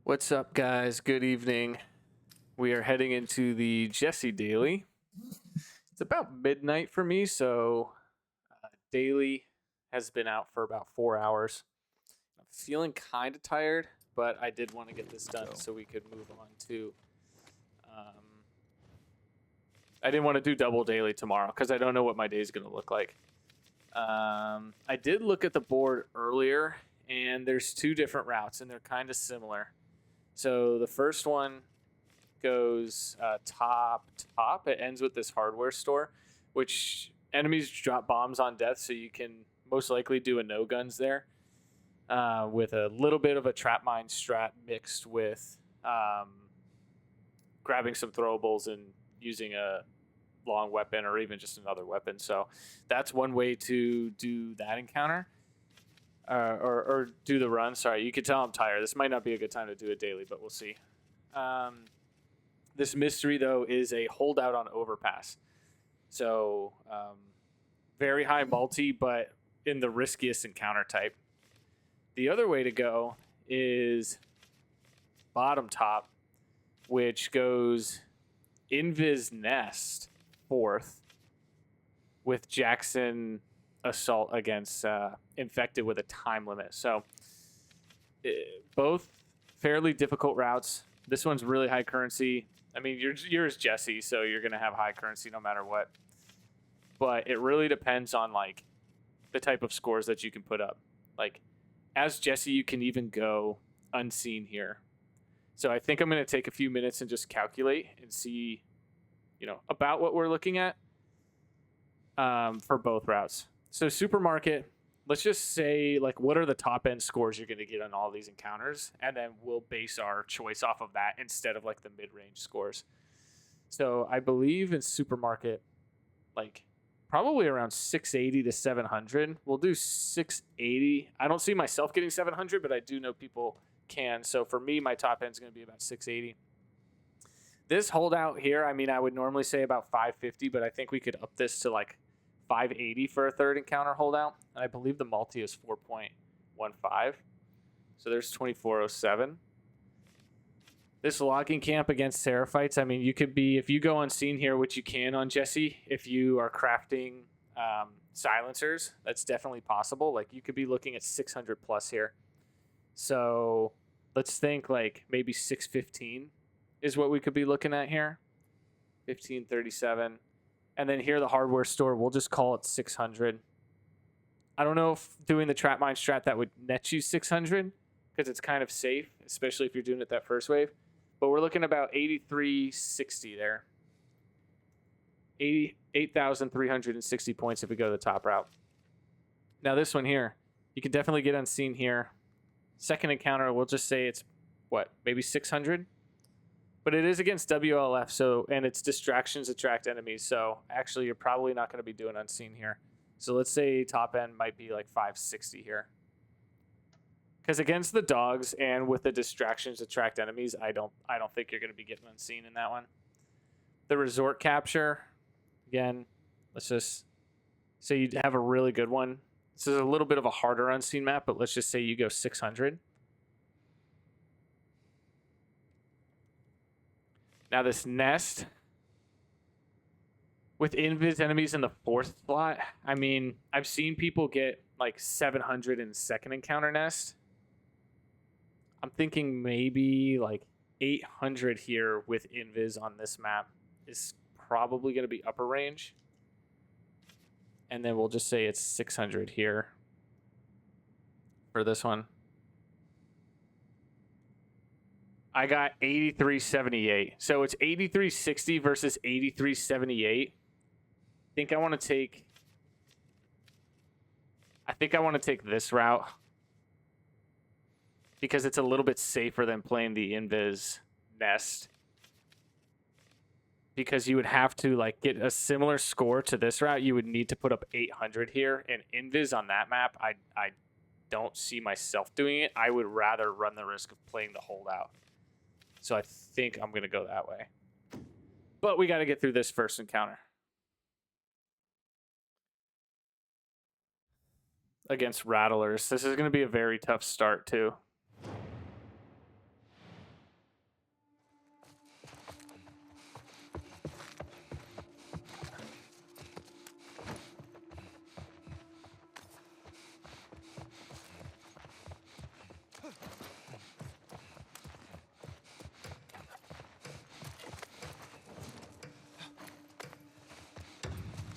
What's up, guys? Good evening. We are heading into the Jesse Daily. It's about midnight for me, so Daily has been out for about 4 hours. I'm feeling kind of tired, but I did want to get this done so we could move on to. I didn't want to do double daily tomorrow because I don't know what my day is going to look like. I did look at the board earlier, and there's two different routes, and they're kind of similar. So the first one goes top. It ends with this hardware store, which enemies drop bombs on death, so you can most likely do a no guns there with a little bit of a trap mine strat mixed with grabbing some throwables and using a long weapon or even just another weapon. So that's one way to do that encounter. Or do the run. Sorry, you can tell I'm tired. This might not be a good time to do it daily, but we'll see. This mystery, though, is a holdout on Overpass. So very high multi, but in the riskiest encounter type. The other way to go is bottom top, which goes Invis Nest 4th with Jackson Assault against Infected with a time limit. So both fairly difficult routes. This one's really high currency. I mean, you're as Jesse, so you're going to have high currency no matter what. But it really depends on like the type of scores that you can put up. Like as Jesse, you can even go unseen here. So I think I'm going to take a few minutes and just calculate and see, about what we're looking at for both routes. So supermarket, let's just say like what are the top end scores you're going to get on all these encounters, and then we'll base our choice off of that instead of like the mid-range scores. So I believe in supermarket, like probably around 680 to 700. We'll do 680. I don't see myself getting 700, but I do know people can. So for me, my top end is going to be about 680. This holdout here, I mean, I would normally say about 550, but I think we could up this to like 580 for a third encounter holdout. And I believe the multi is 4.15. So there's 2407. This logging camp against Seraphites, I mean, you could be, if you go unseen here, which you can on Jesse, if you are crafting silencers, that's definitely possible. Like you could be looking at 600 plus here. So let's think like maybe 615 is what we could be looking at here. 1537. And then here, the hardware store, we'll just call it 600. I don't know if doing the trap mine strat that would net you 600 because it's kind of safe, especially if you're doing it that first wave. But we're looking about 8360 there. 8,360 points if we go to the top route. Now this one here, you can definitely get unseen here. Second encounter, we'll just say it's maybe 600? But it is against WLF, so, and it's distractions attract enemies, so actually you're probably not going to be doing unseen here. So let's say top end might be like 560 here. Because against the dogs and with the distractions attract enemies, I don't think you're going to be getting unseen in that one. The resort capture, again, let's just say you have a really good one. This is a little bit of a harder unseen map, but let's just say you go 600. Now this nest with invis enemies in the 4th slot, I mean, I've seen people get like 700 in second encounter nest. I'm thinking maybe like 800 here with invis on this map is probably going to be upper range. And then we'll just say it's 600 here for this one. I got 8378. So it's 8360 versus 8378. I think I want to take this route because it's a little bit safer than playing the invis nest. Because you would have to like get a similar score to this route, you would need to put up 800 here, and invis on that map, I don't see myself doing it. I would rather run the risk of playing the holdout. So I think I'm going to go that way. But we got to get through this first encounter. Against Rattlers. This is going to be a very tough start, too.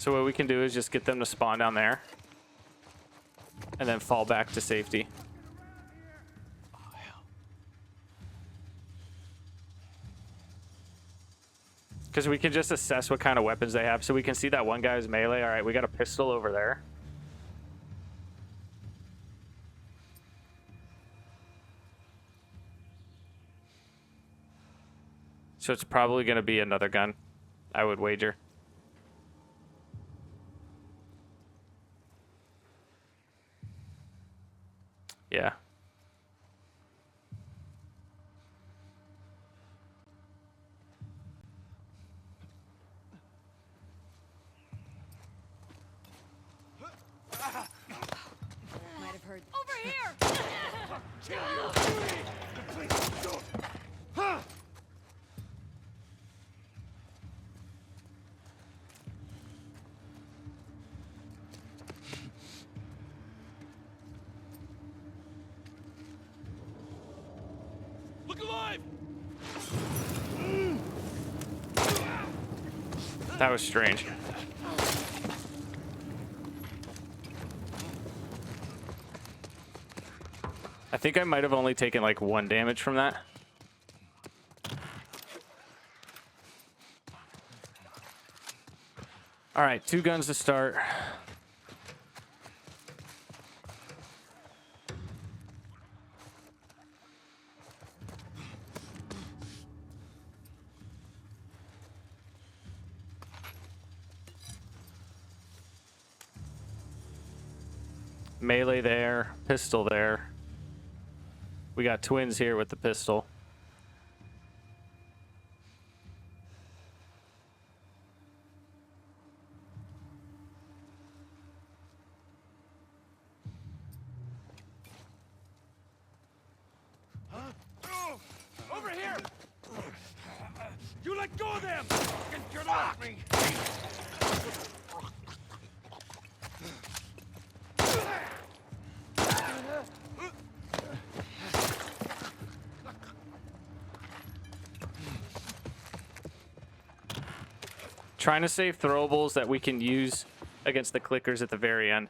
So what we can do is just get them to spawn down there. And then fall back to safety. Because we can just assess what kind of weapons they have. So we can see that one guy's melee. All right, we got a pistol over there. So it's probably going to be another gun, I would wager. Yeah. Might have heard. Over here! Look alive! That was strange. I think I might have only taken like 1 damage from that. All right, 2 guns to start. Melee there, pistol there. We got twins here with the pistol. Huh? Oh, over here! You let go of them! Get off me! Trying to save throwables that we can use against the clickers at the very end.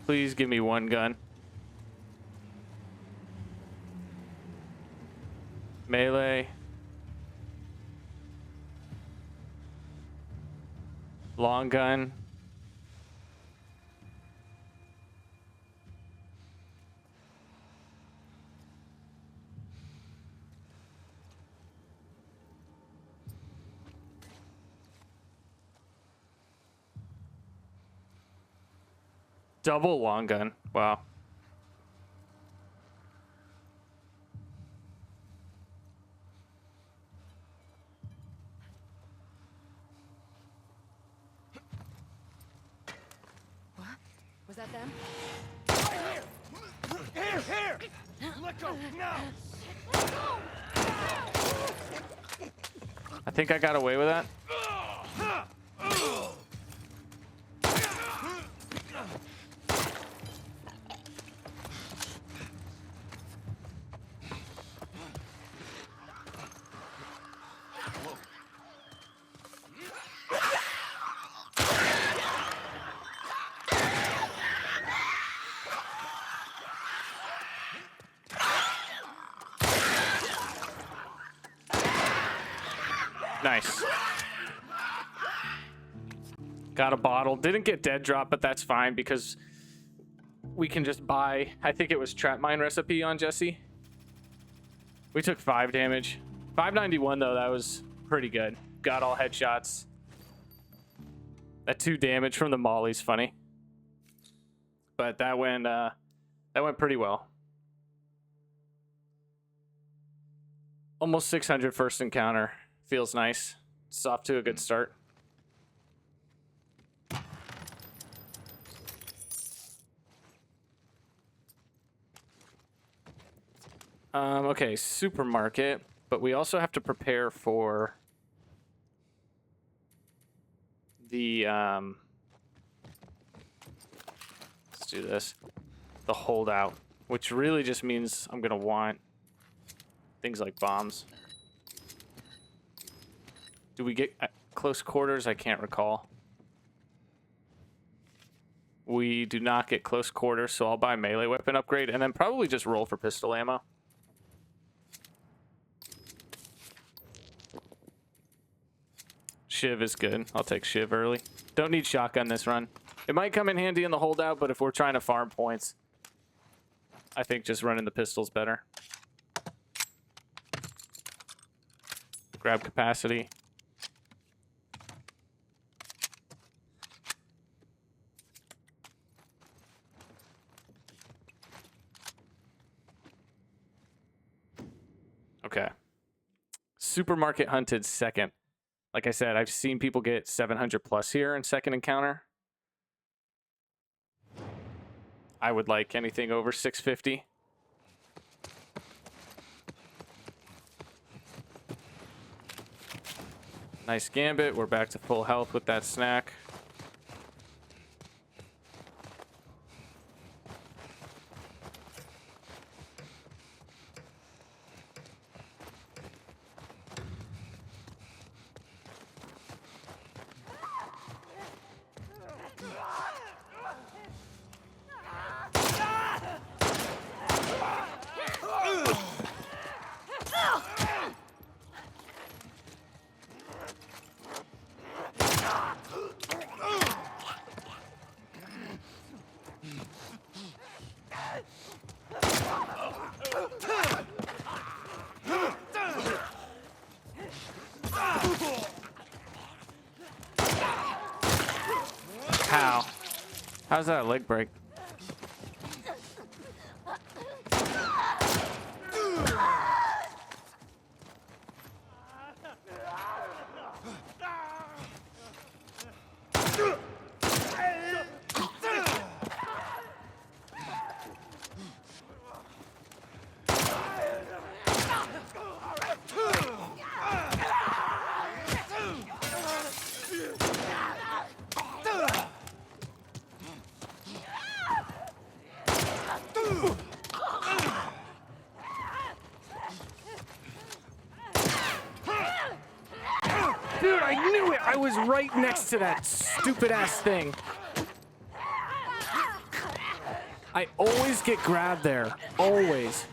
Please give me 1 gun. Melee. Long gun. Double long gun. Wow. What? Was that them? Here! Let go, now! I think I got away with that. Nice. Got a bottle. Didn't get dead drop, but that's fine because we can just buy, I think it was trap mine recipe on Jesse. We took 5 damage. 591 though, that was pretty good. Got all headshots. That 2 damage from the molly's funny. But that went pretty well. Almost 600 first encounter. Feels nice. It's off to a good start. Okay, supermarket, but we also have to prepare for the do this. The holdout, which really just means I'm gonna want things like bombs. Do we get close quarters? I can't recall. We do not get close quarters, so I'll buy melee weapon upgrade and then probably just roll for pistol ammo. Shiv is good. I'll take Shiv early. Don't need shotgun this run. It might come in handy in the holdout, but if we're trying to farm points, I think just running the pistol's better. Grab capacity. Okay. Supermarket hunted second. Like I said, I've seen people get 700 plus here in second encounter. I would like anything over 650. Nice gambit. We're back to full health with that snack. How? How's that a leg break? Dude, I knew it! I was right next to that stupid ass thing. I always get grabbed there. Always.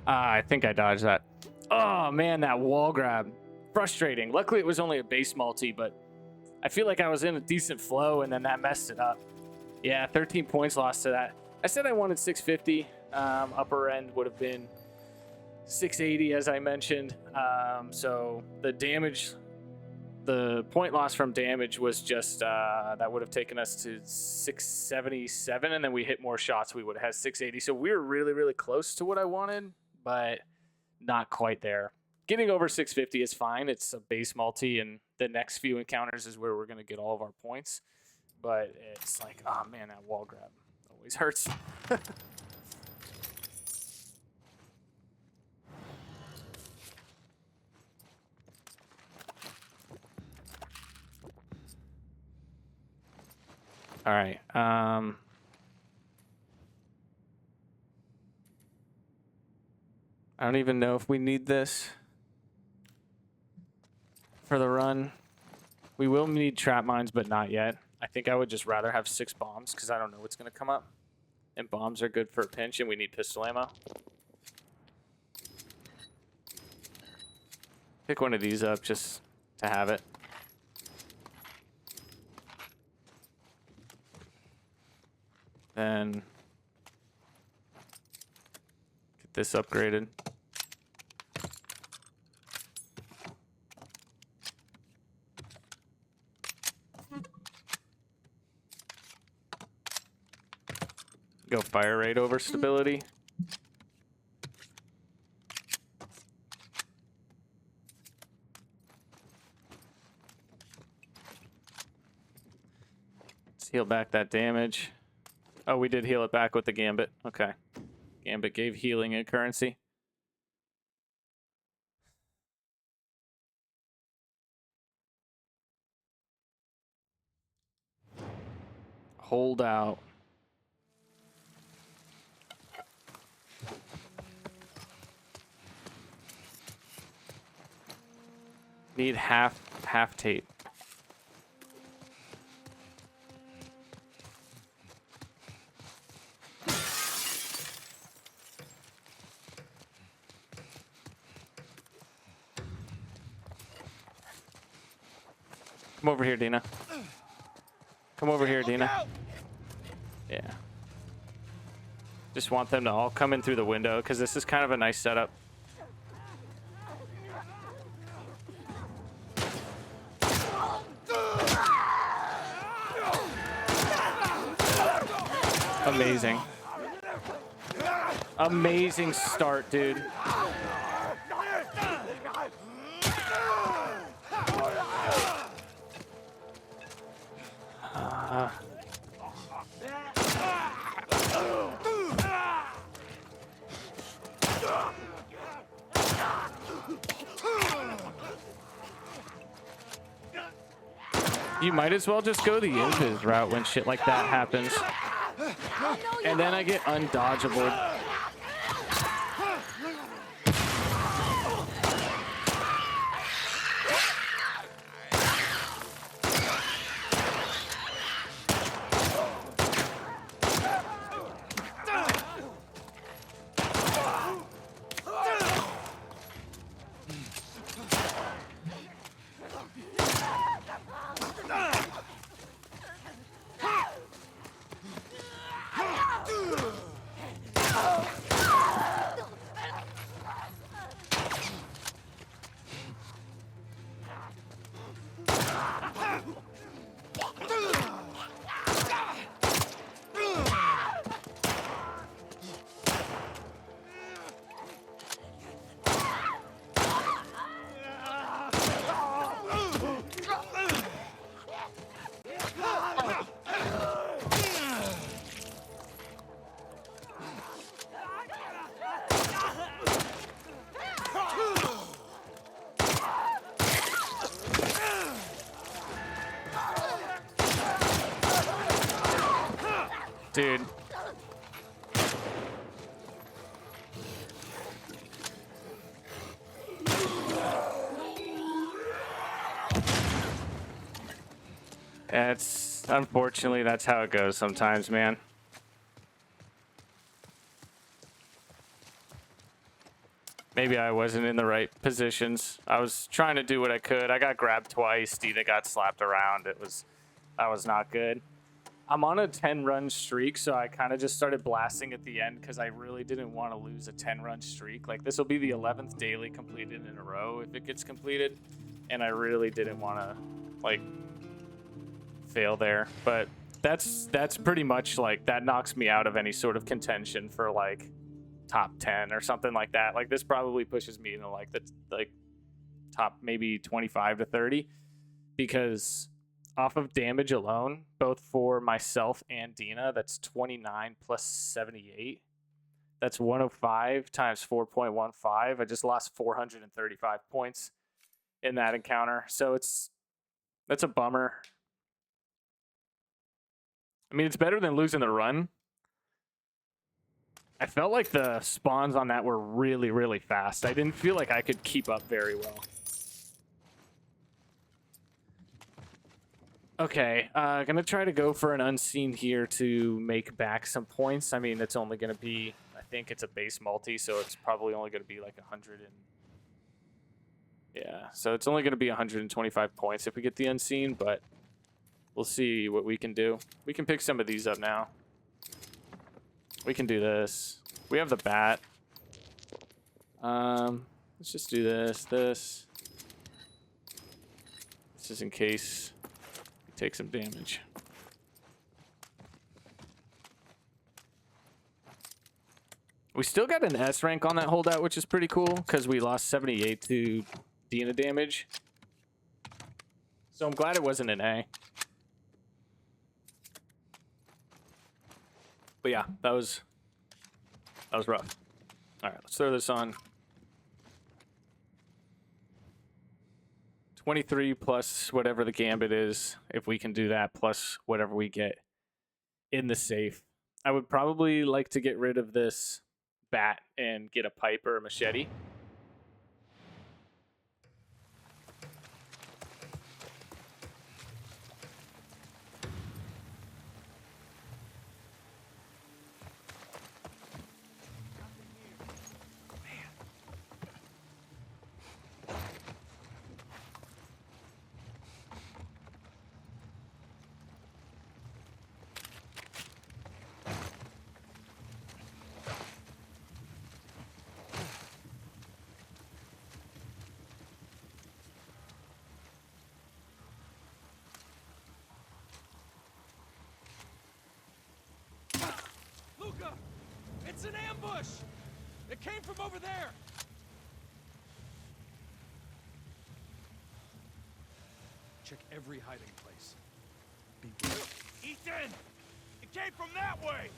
I think I dodged that. Oh man, that wall grab. Frustrating. Luckily it was only a base multi, but I feel like I was in a decent flow and then that messed it up. Yeah, 13 points lost to that. I said I wanted 650. Upper end would have been 680 as I mentioned. So the damage, the point loss from damage was just, that would have taken us to 677 and then we hit more shots. We would have had 680. So we were really, really close to what I wanted, but not quite there. Getting over 650 is fine. It's a base multi, and the next few encounters is where we're going to get all of our points. But it's like, oh man, that wall grab always hurts. All right. I don't even know if we need this for the run. We will need trap mines, but not yet. I think I would just rather have 6 bombs because I don't know what's going to come up. And bombs are good for a pinch, and we need pistol ammo. Pick one of these up just to have it. Then get this upgraded. Go fire rate over stability. heal back that damage. Oh, we did heal it back with the Gambit. Okay. Gambit gave healing a currency. Holdout. Need half tape. Come over here, Dina. Come over here, Dina. Yeah. Just want them to all come in through the window because this is kind of a nice setup. Amazing. Amazing start, dude. You might as well just go the invis route when shit like that happens. And then I get undodgeable. Dude. Unfortunately, that's how it goes sometimes, man. Maybe I wasn't in the right positions. I was trying to do what I could. I got grabbed twice. Dina got slapped around. That was not good. I'm on a 10-run streak, so I kind of just started blasting at the end because I really didn't want to lose a 10-run streak. Like, this will be the 11th daily completed in a row if it gets completed, and I really didn't want to, like, fail there. But that's pretty much, like, that knocks me out of any sort of contention for, like, top 10 or something like that. Like, this probably pushes me into, like, the, like, top maybe 25 to 30 because off of damage alone, both for myself and Dina, that's 29 plus 78. That's 105 times 4.15. I just lost 435 points in that encounter. So that's a bummer. I mean, it's better than losing the run. I felt like the spawns on that were really, really fast. I didn't feel like I could keep up very well. Okay, gonna try to go for an unseen here to make back some points. I mean, it's only gonna be, I think it's a base multi, so it's probably only gonna be like 100 and... Yeah, so it's only gonna be 125 points if we get the unseen, but we'll see what we can do. We can pick some of these up now. We can do this. We have the bat. Let's just do this. This is in case we take some damage. We still got an S rank on that holdout, which is pretty cool because we lost 78 to Dina damage. So I'm glad it wasn't an A. But yeah, that was rough. All right, let's throw this on. 23 plus whatever the gambit is, if we can do that, plus whatever we get in the safe. I would probably like to get rid of this bat and get a pipe or a machete. Luca! It's an ambush! It came from over there! Check every hiding place. Beware. Ethan! It came from that way!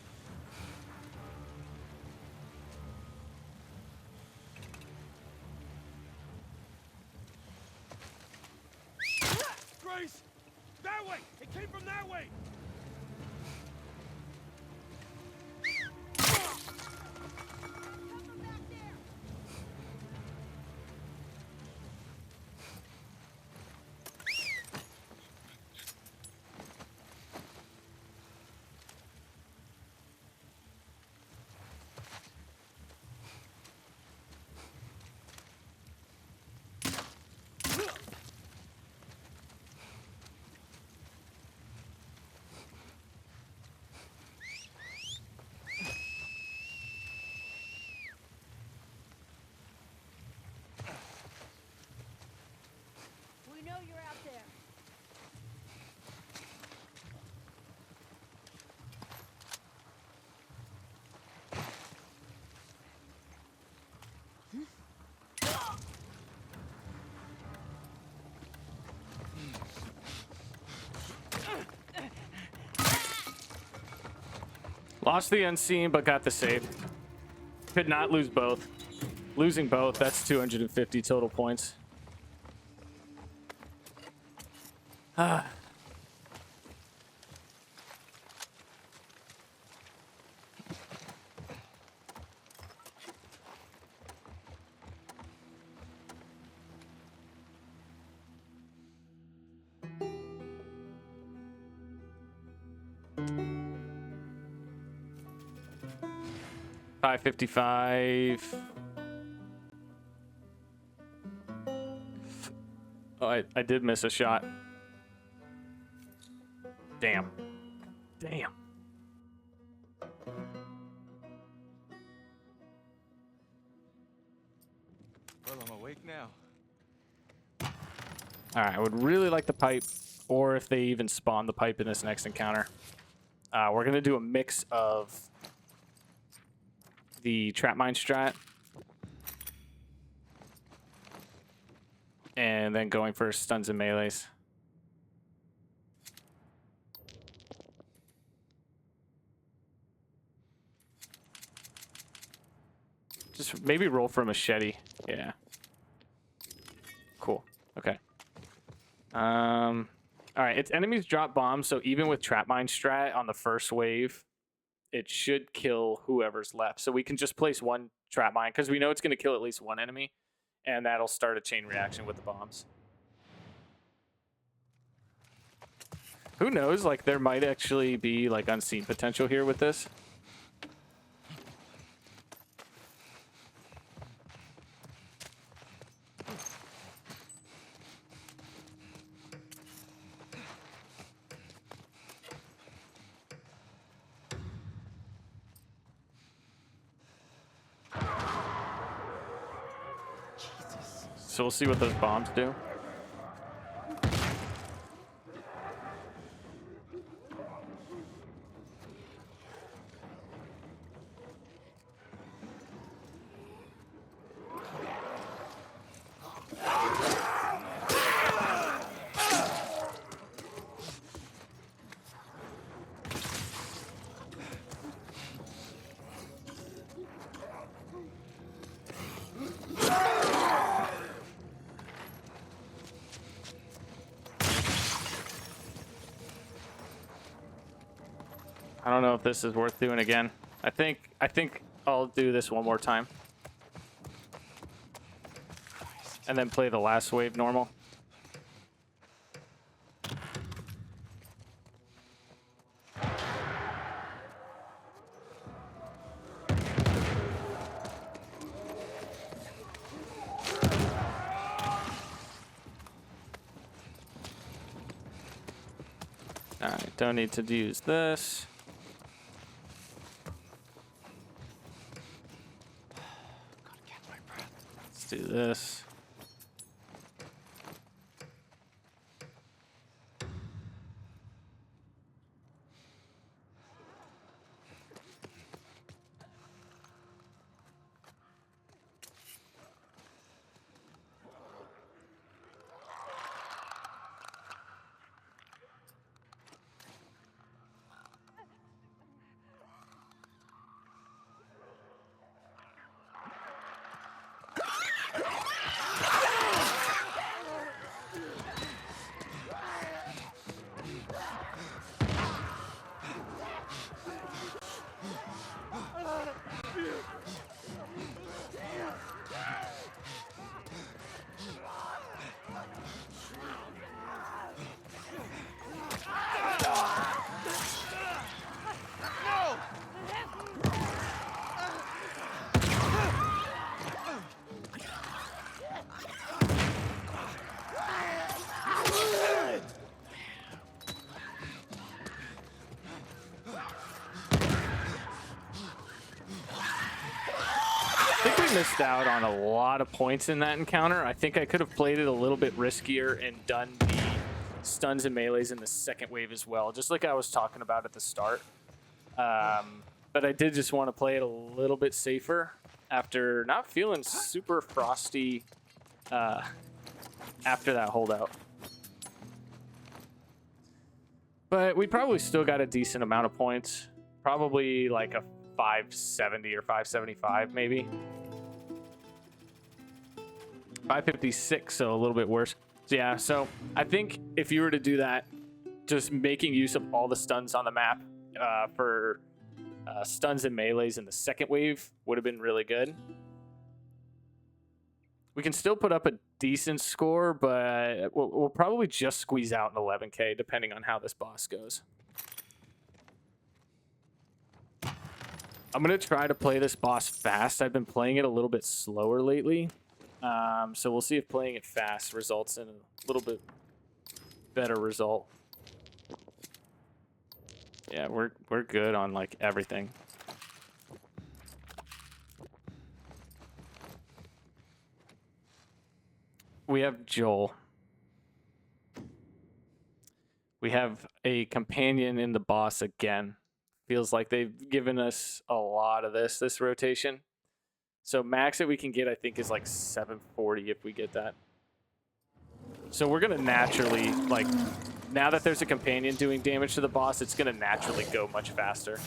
Grace! That way! It came from that way! We know you're out there. Lost the unseen, but got the save. Could not lose both. Losing both, that's 250 total points. Ah. $555. Oh, I did miss a shot. Damn. Damn. Well, I'm awake now. All right, I would really like the pipe, or if they even spawn the pipe in this next encounter. We're going to do a mix of the trap mine strat and then going for stuns and melees. Just maybe roll for a machete. Yeah. Cool. Okay. All right. Its enemies drop bombs, so even with trap mine strat on the first wave, it should kill whoever's left. So we can just place one trap mine because we know it's going to kill at least one enemy, and that'll start a chain reaction with the bombs. Who knows? Like, there might actually be like unseen potential here with this. So we'll see what those bombs do. don't know if this is worth doing again. I think I'll do this one more time. And then play the last wave normal. Alright, don't need to use this. Let's do this. Missed out on a lot of points in that encounter. I think I could have played it a little bit riskier and done the stuns and melees in the second wave as well, just like I was talking about at the start. But I did just want to play it a little bit safer after not feeling super frosty after that holdout. But we probably still got a decent amount of points. Probably like a 570 or 575 maybe. 556, so a little bit worse. So yeah, so I think if you were to do that, just making use of all the stuns on the map for stuns and melees in the second wave would have been really good. We can still put up a decent score, but we'll probably just squeeze out an 11K depending on how this boss goes. I'm going to try to play this boss fast. I've been playing it a little bit slower lately. So we'll see if playing it fast results in a little bit better result. Yeah, we're good on like everything. We have Joel. We have a companion in the boss again. Feels like they've given us a lot of this rotation. So max that we can get, I think, is like 740 if we get that. So we're going to naturally, like, now that there's a companion doing damage to the boss, it's going to naturally go much faster.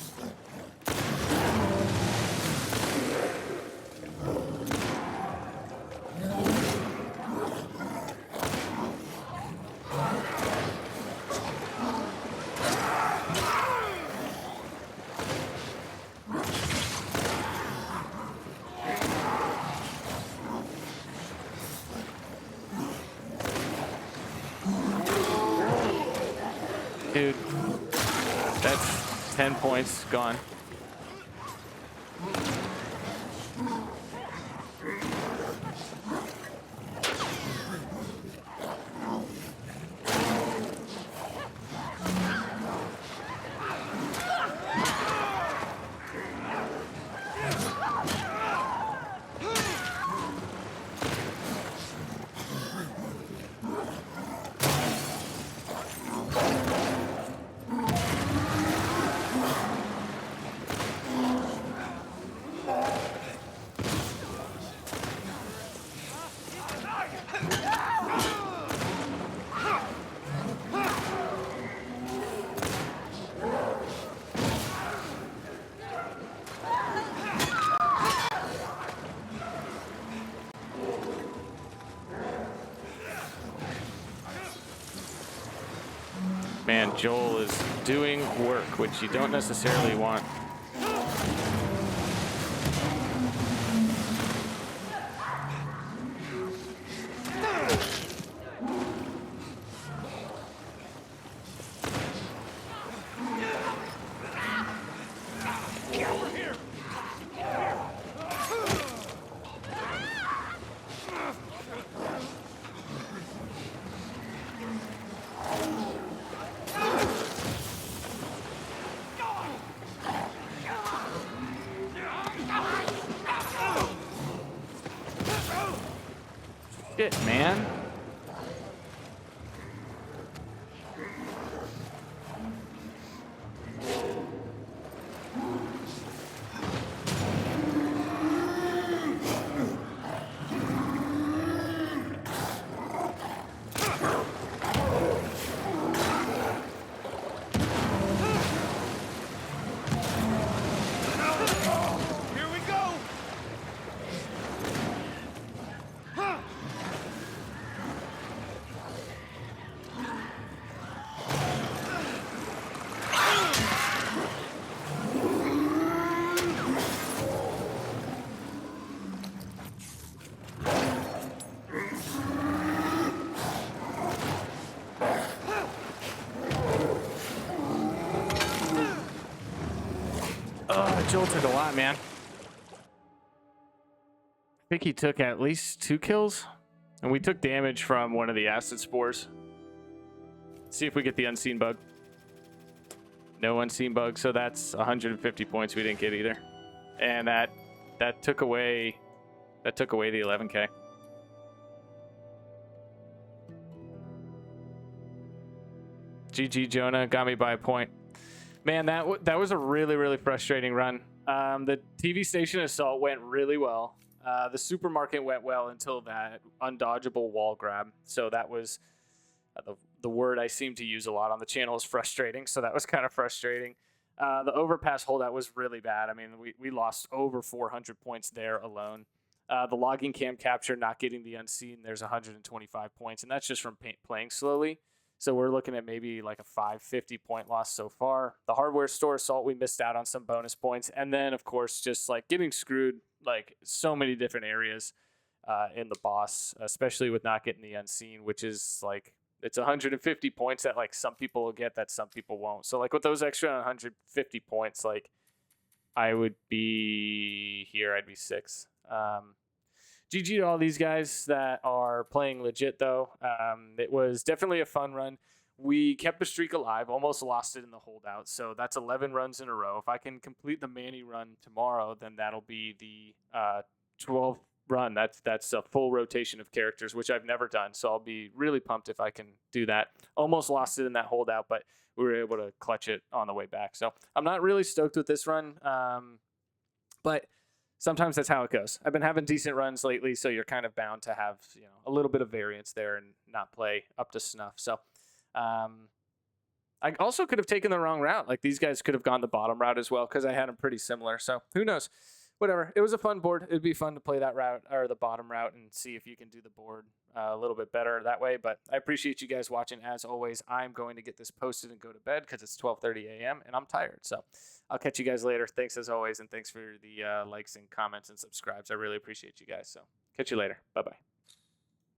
Dude, that's 10 points gone. Joel is doing work, which you don't necessarily want. Shit, man. Joel took a lot, man. I think he took at least 2 kills, and we took damage from one of the acid spores. See if we get the unseen bug. No unseen bug, so that's 150 points we didn't get either, and that took away the 11k. GG Jonah, got me by a point. Man, that was a really, really frustrating run. The TV station assault went really well. The supermarket went well until that undodgeable wall grab. So that was the word I seem to use a lot on the channel is frustrating. So that was kind of frustrating. The overpass holdout was really bad. I mean, we lost over 400 points there alone. The logging camp capture, not getting the unseen, there's 125 points. And that's just from playing slowly. So we're looking at maybe like a 550 point loss so far. The hardware store assault, we missed out on some bonus points. And then, of course, just like getting screwed like so many different areas in the boss, especially with not getting the unseen, which is like, it's 150 points that like some people will get that some people won't. So like with those extra 150 points, like I would be here, I'd be 6. GG to all these guys that are playing legit, though. It was definitely a fun run. We kept the streak alive, almost lost it in the holdout. So that's 11 runs in a row. If I can complete the Manny run tomorrow, then that'll be the 12th run. That's a full rotation of characters, which I've never done. So I'll be really pumped if I can do that. Almost lost it in that holdout, but we were able to clutch it on the way back. So I'm not really stoked with this run, but sometimes that's how it goes. I've been having decent runs lately, so you're kind of bound to have, you know, a little bit of variance there and not play up to snuff. So I also could have taken the wrong route. Like these guys could have gone the bottom route as well because I had them pretty similar. So who knows? Whatever. It was a fun board. It'd be fun to play that route or the bottom route and see if you can do the board a little bit better that way. But I appreciate you guys watching. As always, I'm going to get this posted and go to bed because it's 12:30 a.m. and I'm tired. So I'll catch you guys later. Thanks as always, and thanks for the likes and comments and subscribes. I really appreciate you guys. So catch you later. Bye-bye.